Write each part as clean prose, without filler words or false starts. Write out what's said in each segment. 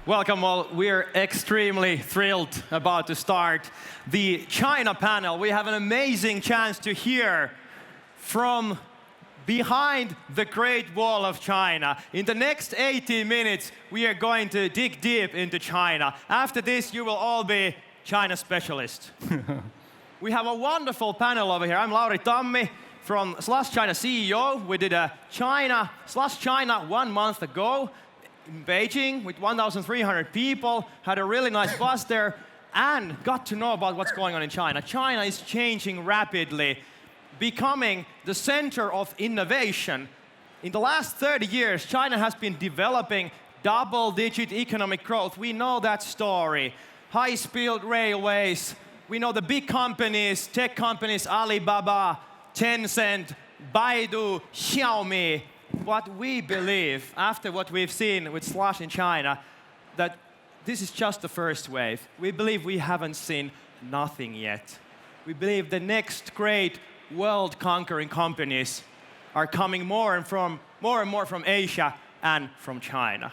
Welcome all. We're extremely thrilled about to start the China panel. We have an amazing chance to hear from behind the Great Wall of China. In the next 80 minutes, we are going to dig deep into China. After this, you will all be China specialists. We have a wonderful panel over here. I'm Lauri Tammi from Slush China CEO. We did a Slush China 1 month ago in Beijing with 1,300 people, had a really nice buzz there, and got to know about what's going on in China. China is changing rapidly, becoming the center of innovation. In the last 30 years, China has been developing double-digit economic growth. We know that story. High-speed railways, we know the big companies, tech companies, Alibaba, Tencent, Baidu, Xiaomi. What we believe, after what we've seen with Slush in China, that this is just the first wave. We believe we haven't seen nothing yet. We believe the next great world-conquering companies are coming more and more from Asia and from China.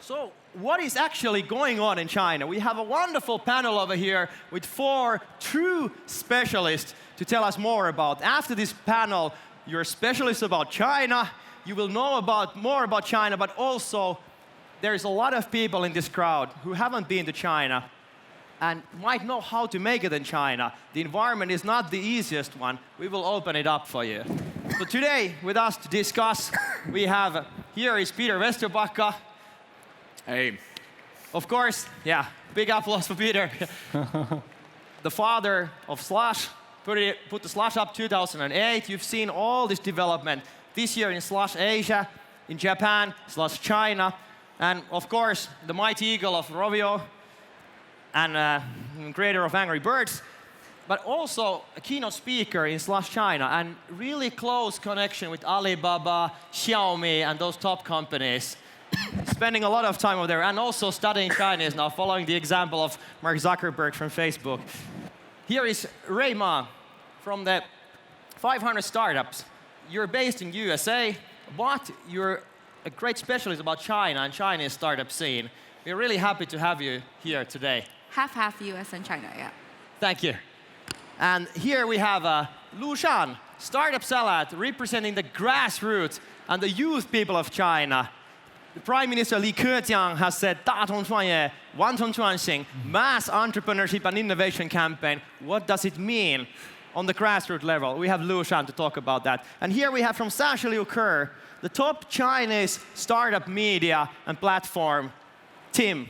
So what is actually going on in China? We have a wonderful panel over here with 4 true specialists to tell us more about. After this panel, you're specialists about China, you will know more about China, but also there's a lot of people in this crowd who haven't been to China and might know how to make it in China. The environment is not the easiest one. We will open it up for you. So today, with us to discuss, we have, here is Peter Vesterbacka. Hey. Of course, yeah, big applause for Peter. The father of Slush, put the Slush up 2008. You've seen all this development this year in Slush Asia, in Japan, Slush China, and of course, the mighty eagle of Rovio, and creator of Angry Birds, but also a keynote speaker in Slush China, and really close connection with Alibaba, Xiaomi, and those top companies. Spending a lot of time over there, and also studying Chinese now, following the example of Mark Zuckerberg from Facebook. Here is Ray Ma from the 500 Startups. You're based in USA, but you're a great specialist about China and Chinese startup scene. We're really happy to have you here today. Half US and China, yeah. Thank you. And here we have Shan, startup salad, representing the grassroots and the youth people of China. The Prime Minister Li Keqiang has said, 大同创业, 万众创新, mass entrepreneurship and innovation campaign. What does it mean on the grassroots level? We have Shan to talk about that. And here we have from Shan, the top Chinese startup media and platform, Tim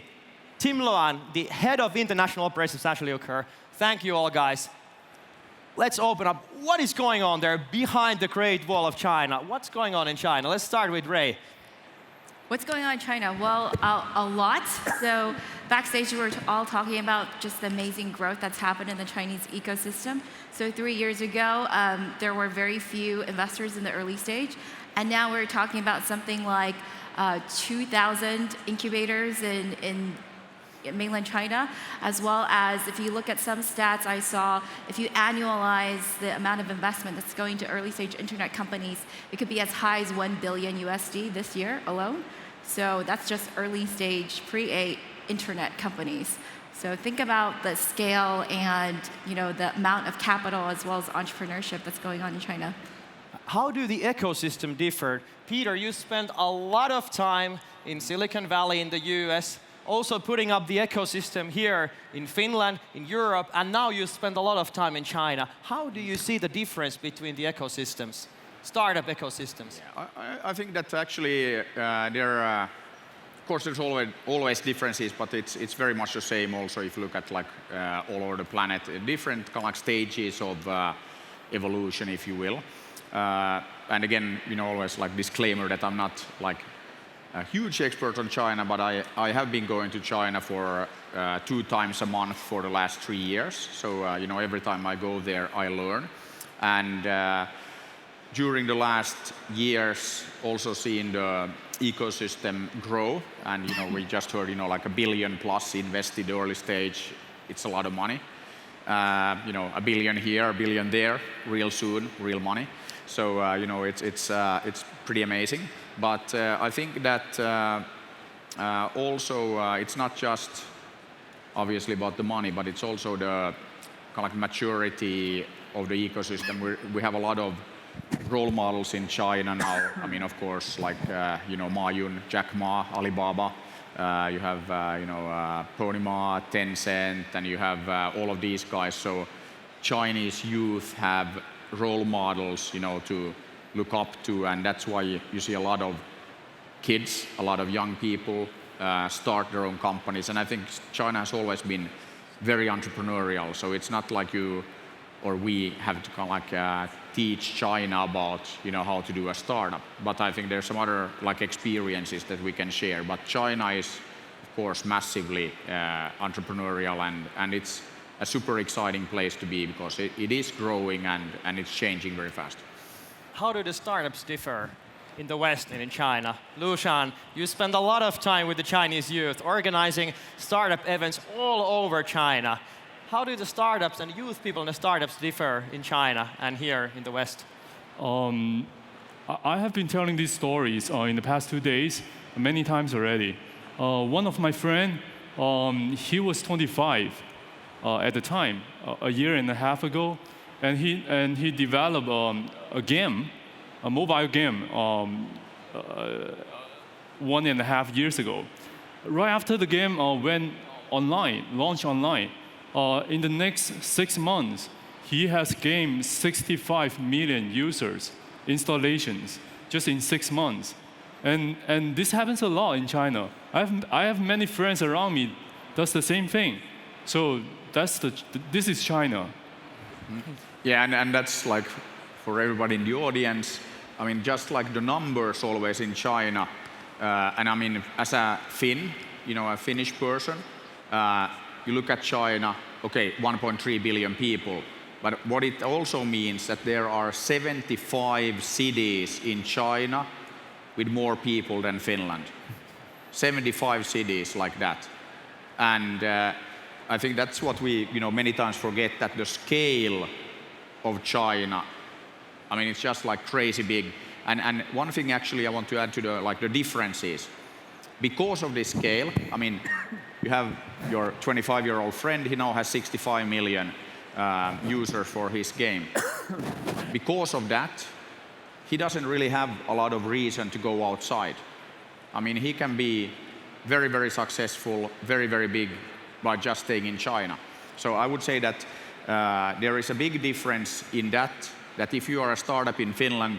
Luan, the head of international operations of Shan. Thank you all, guys. Let's open up. What is going on there behind the Great Wall of China? What's going on in China? Let's start with Ray. What's going on in China? Well, a lot. So backstage, we were all talking about just the amazing growth that's happened in the Chinese ecosystem. So 3 years ago, there were very few investors in the early stage. And now we're talking about something like 2,000 incubators in mainland China, as well as if you look at some stats I saw, if you annualize the amount of investment that's going to early stage internet companies, it could be as high as $1 billion USD this year alone. So that's just early stage pre-A internet companies. So think about the scale and the amount of capital as well as entrepreneurship that's going on in China. How do the ecosystem differ? Peter, you spent a lot of time in Silicon Valley in the US, also putting up the ecosystem here in Finland, in Europe, and now you spend a lot of time in China. How do you see the difference between the ecosystems, startup ecosystems? Yeah, I think that actually of course there's always differences, but it's very much the same also if you look at all over the planet, different kind of stages of evolution, if you will. And again, always disclaimer that I'm not a huge expert on China, but I have been going to China for 2 times a month for the last 3 years. So every time I go there, I learn. And during the last years, also seeing the ecosystem grow. And we just heard like $1 billion plus invested early stage. It's a lot of money. $1 billion here, $1 billion there, real soon, real money. So it's pretty amazing. But I think that Also, it's not just obviously about the money, but it's also the kind of like maturity of the ecosystem. We have a lot of role models in China now. I mean, of course, like Ma Yun, Jack Ma, Alibaba. You have Pony Ma, Tencent, and you have all of these guys. So Chinese youth have role models, to look up to, and that's why you see a lot of kids, a lot of young people start their own companies. And I think China has always been very entrepreneurial. So it's not like you or we have to kind of like teach China about how to do a startup. But I think there's some other like experiences that we can share. But China is, of course, massively entrepreneurial, and it's a super exciting place to be because it is growing and it's changing very fast. How do the startups differ in the West and in China? Shan, you spend a lot of time with the Chinese youth organizing startup events all over China. How do the startups and youth people in the startups differ in China and here in the West? I have been telling these stories in the past 2 days many times already. One of my friends, he was 25 at the time, a year and a half ago, and he developed a game, a mobile game, 1.5 years ago. Right after the game went online, launched online, in the next 6 months, he has gained 65 million users, installations, just in 6 months. And this happens a lot in China. I have many friends around me does the same thing. So this is China. Yeah, and that's like for everybody in the audience. I mean, just like the numbers always in China. And I mean, as a Finn, a Finnish person, you look at China, okay, 1.3 billion people. But what it also means that there are 75 cities in China with more people than Finland. 75 cities like that. And I think that's what we many times forget, that the scale of China, I mean, it's just like crazy big. And one thing actually I want to add to the differences. Because of this scale, I mean, you have your 25-year-old friend, he now has 65 million users for his game. Because of that, he doesn't really have a lot of reason to go outside. I mean, he can be very, very successful, very, very big by just staying in China. So I would say that there is a big difference in that if you are a startup in Finland,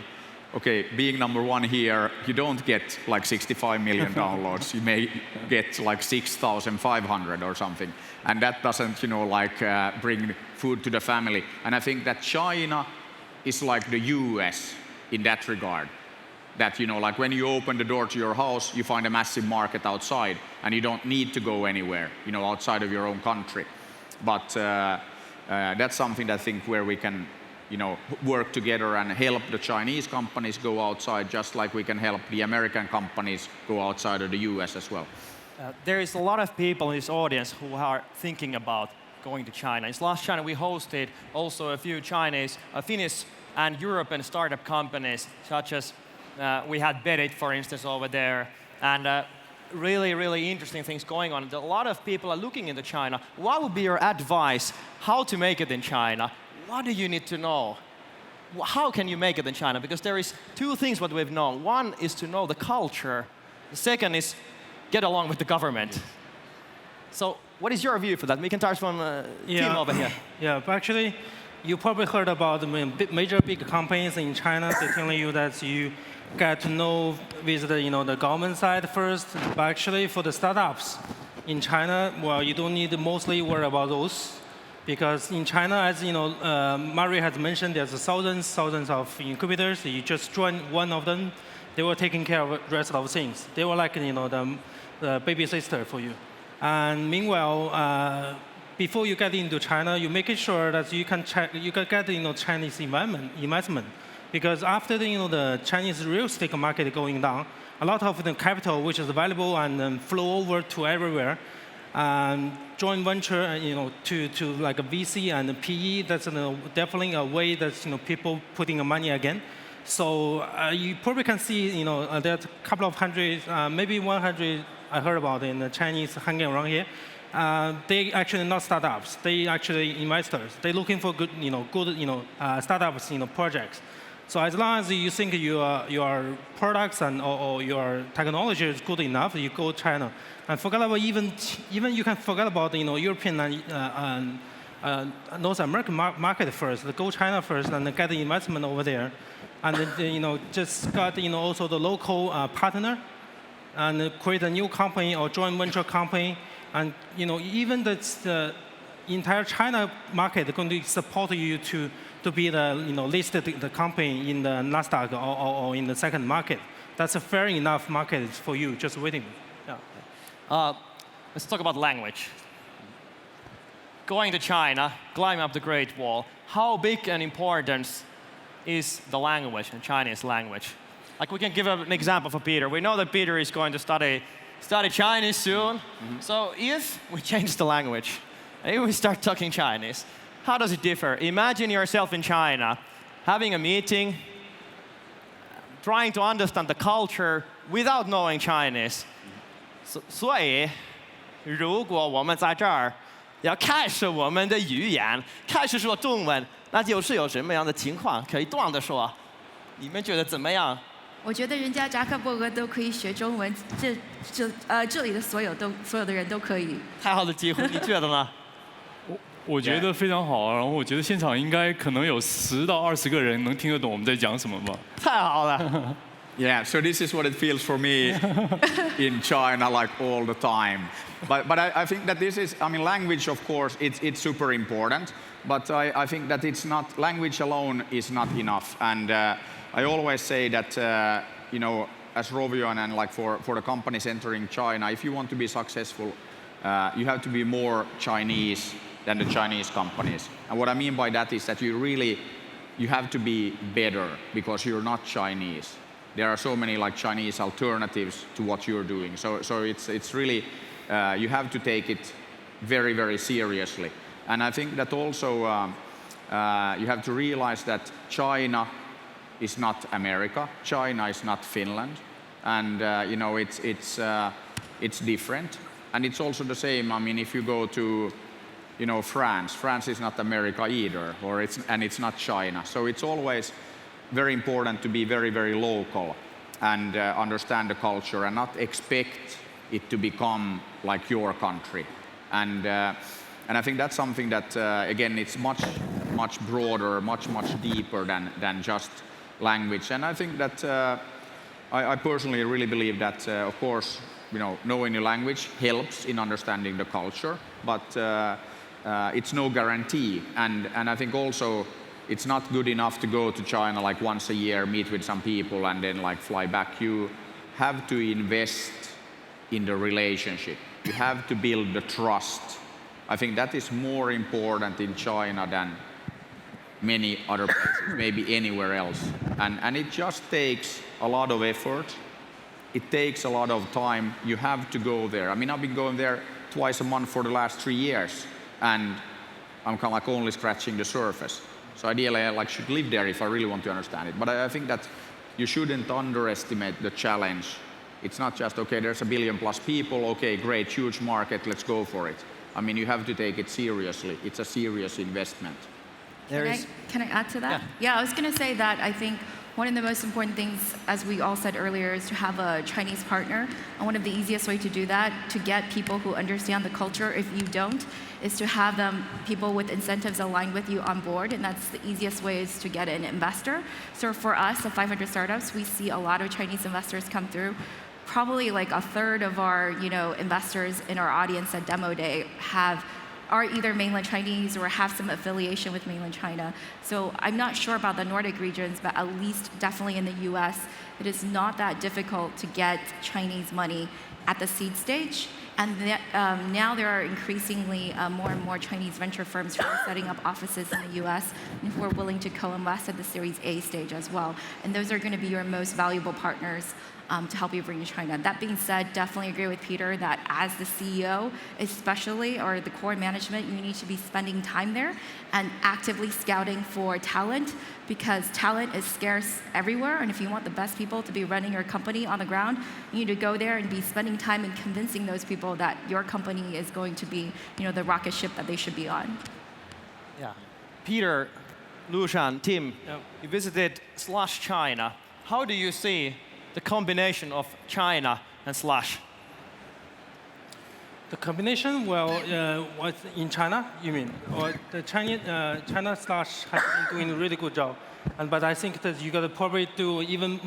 okay, being number one here, you don't get like 65 million downloads. You may get like 6,500 or something. And that doesn't, bring food to the family. And I think that China is like the US in that regard. That, like when you open the door to your house, you find a massive market outside and you don't need to go anywhere, outside of your own country. But that's something that I think where we can work together and help the Chinese companies go outside, just like we can help the American companies go outside of the US as well. There is a lot of people in this audience who are thinking about going to China. In last China, we hosted also a few Finnish and European startup companies, such as we had Berit, for instance, over there. And really, really interesting things going on. A lot of people are looking into China. What would be your advice how to make it in China? What do you need to know? How can you make it in China? Because there is two things what we've known. One is to know the culture. The second is get along with the government. So what is your view for that? We can start from Tim over here. Yeah, but actually, you probably heard about the major big companies in China. They're telling you that you get to know with the government side first. But actually, for the startups in China, well, you don't need to mostly worry about those. Because in China, as Mari has mentioned, there's thousands of incubators. You just join one of them, they were taking care of the rest of things. They were like the baby sister for you. And meanwhile, before you get into China, you make sure that you can get Chinese investment. Because after the Chinese real estate market going down, a lot of the capital which is available and flow over to everywhere. Joint venture, to like a VC and a PE, that's definitely a way that people putting money again. So you probably can see, there's a couple of hundred, maybe 100 I heard about in the Chinese hanging around here. They actually not startups. They actually investors. They're looking for good, startups, projects. So as long as you think your products or your technology is good enough, you go China. And forget about even you can forget about European and North American market first. Go China first and get the investment over there, and then, just got also the local partner, and create a new company or joint venture company, and even the entire China market is going to support you to be the listed the company in the Nasdaq or in the second market. That's a fair enough market for you, just waiting. Yeah. Let's talk about language. Going to China, climbing up the Great Wall, how big an importance is the language, the Chinese language? Like, we can give an example for Peter. We know that Peter is going to study Chinese soon. So if we change the language, if we start talking Chinese, how does it differ? Imagine yourself in China, having a meeting, trying to understand the culture without knowing Chinese. 所以，如果我们在这儿要开始我们的语言，开始说中文，那就是有什么样的情况可以断的说？你们觉得怎么样？我觉得人家扎克伯格都可以学中文，这里的所有的人都可以。太好的机会，你觉得呢？我觉得非常好，然后我觉得现场应该可能有10到20个人能听得懂我们在讲什么吧。太好了。Yeah, so this is what it feels for me in China, like all the time. But I think that this is, language, of course, it's super important. But I think that it's not, language alone is not enough. And I always say that, as Rovio and like for the companies entering China, if you want to be successful, you have to be more Chinese than the Chinese companies. And what I mean by that is that you have to be better because you're not Chinese. There are so many like Chinese alternatives to what you're doing. So it's really, you have to take it very, very seriously. And I think that also you have to realize that China is not America. China is not Finland. And it's different. And it's also the same, if you go to France. France is not America either, and it's not China. So it's always very important to be very, very local and understand the culture and not expect it to become like your country. And I think that's something that, again, it's much, much broader, much, much deeper than just language. And I think that I personally really believe that, of course, knowing the language helps in understanding the culture, but it's no guarantee. And I think also it's not good enough to go to China like once a year, meet with some people, and then like fly back. You have to invest in the relationship. You have to build the trust. I think that is more important in China than many other places, maybe anywhere else. And it just takes a lot of effort. It takes a lot of time. You have to go there. I've been going there twice a month for the last 3 years, and I'm kind of like only scratching the surface. So ideally, I should live there if I really want to understand it. But I think that you shouldn't underestimate the challenge. It's not just, okay, there's 1 billion plus people, okay, great, huge market, let's go for it. You have to take it seriously. It's a serious investment. Can I add to that? Yeah, I was going to say that I think one of the most important things, as we all said earlier, is to have a Chinese partner. And one of the easiest ways to do that, to get people who understand the culture, if you don't, is to have people with incentives aligned with you on board. And that's the easiest way is to get an investor. So for us, at 500 Startups, we see a lot of Chinese investors come through. Probably like a third of our investors in our audience at Demo Day are either mainland Chinese or have some affiliation with mainland China. So I'm not sure about the Nordic regions, but at least definitely in the US, it is not that difficult to get Chinese money at the seed stage. And now there are increasingly more and more Chinese venture firms who are setting up offices in the US and who are willing to co-invest at the Series A stage as well. And those are going to be your most valuable partners. to help you bring to China. That being said, definitely agree with Peter that as the CEO, especially, or the core management, you need to be spending time there and actively scouting for talent, because talent is scarce everywhere. And if you want the best people to be running your company on the ground, you need to go there and be spending time and convincing those people that your company is going to be, the rocket ship that they should be on. Yeah. Peter, Luan, Tim, you visited Slush China. How do you see the combination of China and Slush? The combination, what in China, you mean? Or the China Slush has been doing a really good job. But I think that you got to probably do even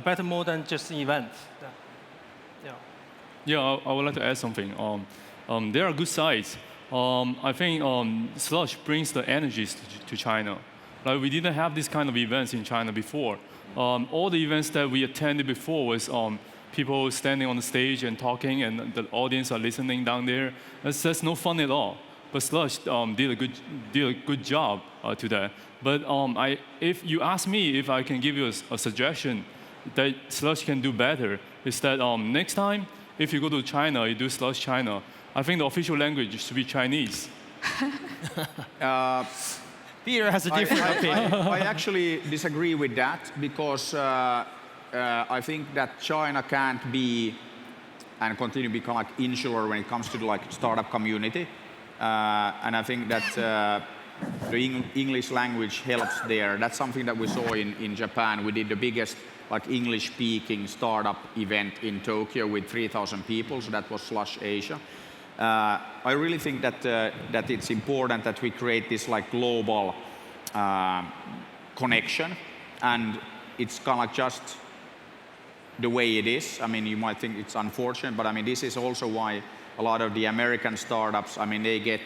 better more than just events. Yeah, I would like to add something. There are good sides. I think Slush brings the energies to China. Like, we didn't have this kind of events in China before. All the events that we attended before was people standing on the stage and talking, and the audience are listening down there. That's no fun at all. But Slush did a good job to that. But if you ask me if I can give you a suggestion that Slush can do better, is that next time, if you go to China, you do Slush China, I think the official language should be Chinese. Peter has a different opinion. I actually disagree with that, because I think that China can't be and continue to become like insular when it comes to the startup community. And I think that the English language helps there. That's something that we saw in Japan. We did the biggest English-speaking startup event in Tokyo with 3,000 people, so that was Slush Asia. I really think that it's important that we create this global connection, and it's kind of just the way it is. I mean, you might think it's unfortunate, but I mean, this is also why a lot of the American startups, I mean, they get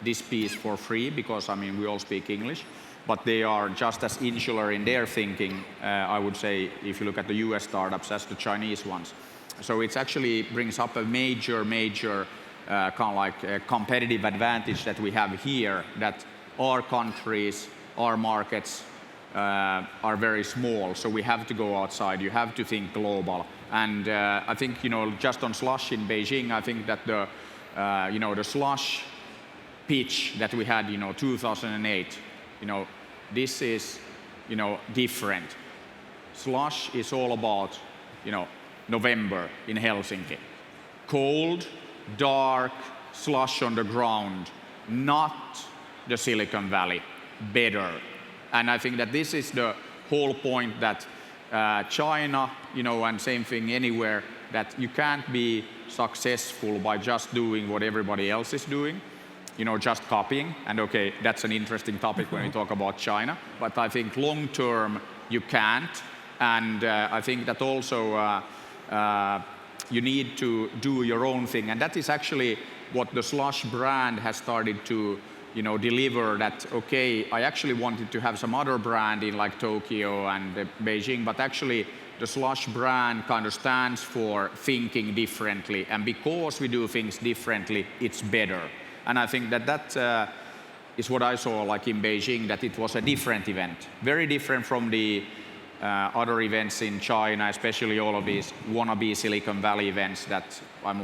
this piece for free, because I mean, we all speak English, but they are just as insular in their thinking, I would say, if you look at the US startups, as the Chinese ones. So it actually brings up a major kind of competitive advantage that we have here, that our countries, our markets are very small, so we have to go outside. You have to think global. And I think, just on Slush in Beijing, I think that the Slush pitch that we had, 2008, this is, different. Slush is all about, November in Helsinki. Cold, dark, slush on the ground, not the Silicon Valley, better. And I think that this is the whole point, that China, and same thing anywhere, that you can't be successful by just doing what everybody else is doing, just copying. And okay, that's an interesting topic when we talk about China, but I think long term you can't. And I think that also you need to do your own thing. And that is actually what the Slush brand has started to deliver, that, okay, I actually wanted to have some other brand in Tokyo and Beijing, but actually the Slush brand kind of stands for thinking differently. And because we do things differently, it's better. And I think that is what I saw in Beijing, that it was a different event. Very different from the other events in China, especially all of these wannabe Silicon Valley events that I'm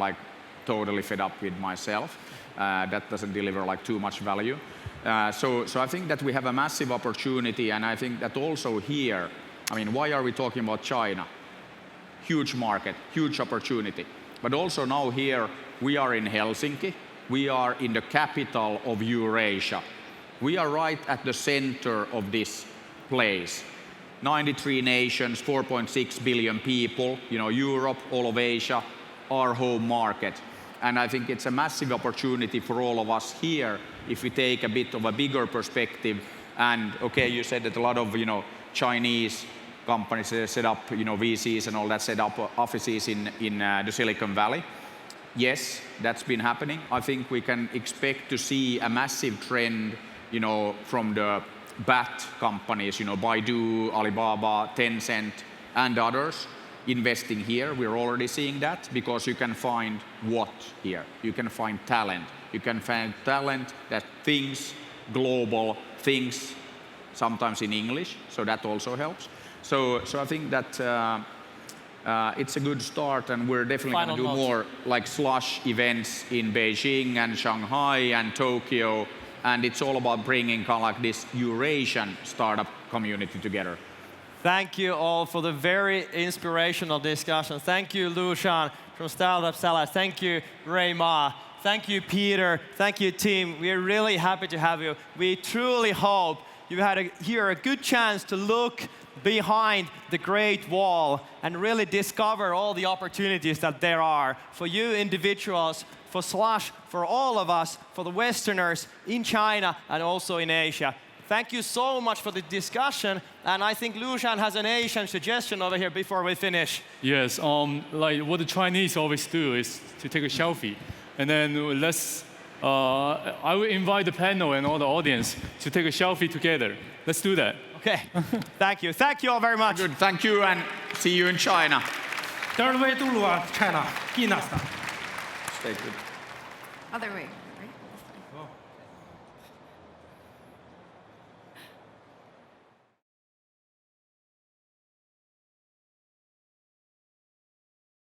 totally fed up with myself. That doesn't deliver too much value. So I think that we have a massive opportunity, and I think that also here, I mean, why are we talking about China? Huge market, huge opportunity. But also now here, we are in Helsinki. We are in the capital of Eurasia. We are right at the center of this place. 93 nations, 4.6 billion people, Europe, all of Asia, our home market. And I think it's a massive opportunity for all of us here if we take a bit of a bigger perspective. And okay, you said that a lot of Chinese companies set up VCs and all that, set up offices in the Silicon Valley. Yes, that's been happening. I think we can expect to see a massive trend from the BAT companies, Baidu, Alibaba, Tencent, and others investing here. We're already seeing that, because you can find what here? You can find talent. You can find talent that thinks global, thinks sometimes in English, so that also helps. So I think that it's a good start, and we're definitely going to do Final notes. more like Slush events in Beijing and Shanghai and Tokyo, and it's all about bringing kind of like this Eurasian startup community together. Thank you all for the very inspirational discussion. Thank you, Luan from Startup Salad. Thank you, Ray Ma. Thank you, Peter. Thank you, team. We are really happy to have you. We truly hope you had here a good chance to look behind the Great Wall and really discover all the opportunities that there are for you individuals, for Slush, for all of us, for the Westerners in China and also in Asia. Thank you so much for the discussion, and I think Luan has an Asian suggestion over here before we finish. Yes, like what the Chinese always do is to take a selfie, and then I will invite the panel and all the audience to take a selfie together. Let's do that. Okay, thank you. Thank you all very much. Good, thank you, and see you in China. Third way to Luan, China. Stay Stay good. Other way, right? Oh.